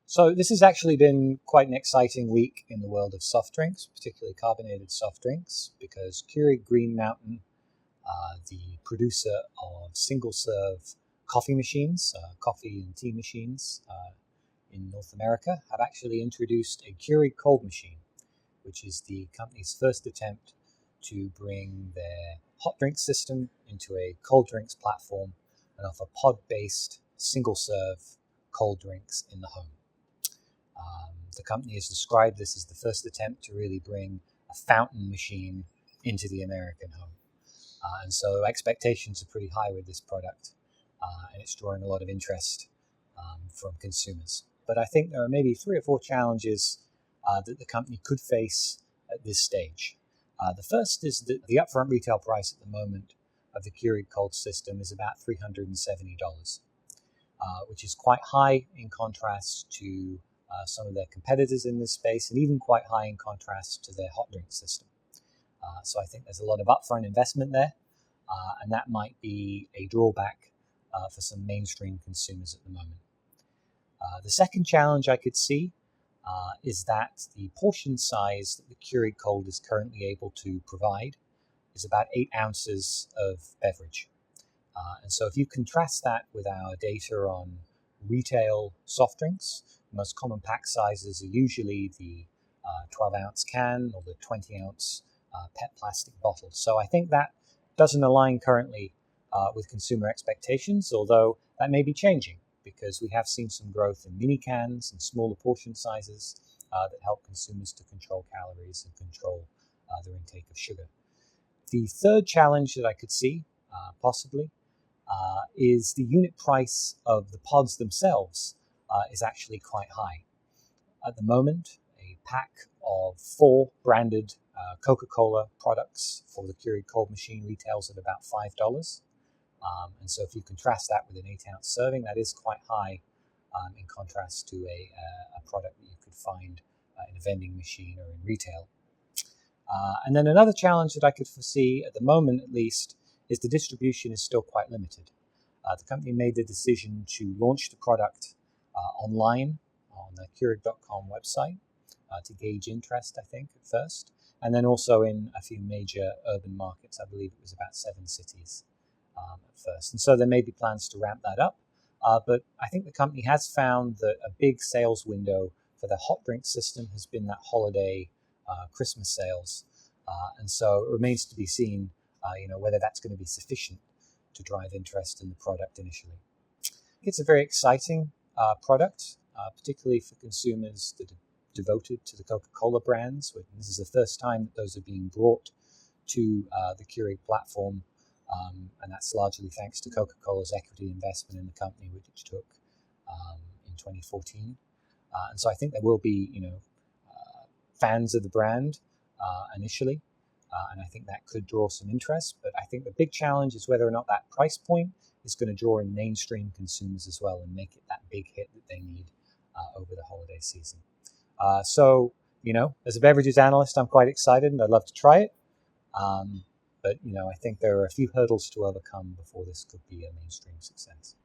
So this has actually been quite an exciting week in the world of soft drinks, particularly carbonated soft drinks, because Keurig Green Mountain, the producer of single-serve coffee machines, coffee and tea machines in North America, have actually introduced a Keurig Kold machine, which is the company's first attempt to bring their hot drink system into a cold drinks platform and offer pod-based single-serve cold drinks in the home. The company has described this as the first attempt to really bring a fountain machine into the American home. And so expectations are pretty high with this product, and it's drawing a lot of interest from consumers. But I think there are maybe 3 or 4 challenges that the company could face at this stage. The first is that the upfront retail price at the moment of the Keurig Kold system is about $370, which is quite high in contrast to some of their competitors in this space, and even quite high in contrast to their hot drink system. So I think there's a lot of upfront investment there, and that might be a drawback for some mainstream consumers at the moment. The second challenge I could see is that the portion size that the Keurig Kold is currently able to provide is about 8 ounces of beverage. And so if you contrast that with our data on retail soft drinks, the most common pack sizes are usually the 12-ounce can or the 20-ounce PET plastic bottle. So I think that doesn't align currently with consumer expectations, although that may be changing because we have seen some growth in mini cans and smaller portion sizes that help consumers to control calories and control their intake of sugar. The third challenge that I could see, possibly, is the unit price of the pods themselves is actually quite high. At the moment, a pack of 4 branded Coca-Cola products for the Keurig Kold machine retails at about $5. And so if you contrast that with an 8-ounce serving, that is quite high in contrast to a product that you could find in a vending machine or in retail. And then another challenge that I could foresee, at the moment at least, is the distribution is still quite limited. The company made the decision to launch the product online on the Keurig.com website to gauge interest, I think, at first, and then also in a few major urban markets. I believe it was about 7 cities at first. And so there may be plans to ramp that up. But I think the company has found that a big sales window for the hot drink system has been that holiday Christmas sales. And so it remains to be seen whether that's going to be sufficient to drive interest in the product initially. It's a very exciting product, particularly for consumers that are devoted to the Coca-Cola brands. This is the first time that those are being brought to the Keurig platform, and that's largely thanks to Coca-Cola's equity investment in the company, which it took in 2014. And so I think there will be, fans of the brand initially, and I think that could draw some interest. But I think the big challenge is whether or not that price point is going to draw in mainstream consumers as well and make it that big hit that they need over the holiday season. So, as a beverages analyst, I'm quite excited and I'd love to try it. But I think there are a few hurdles to overcome before this could be a mainstream success.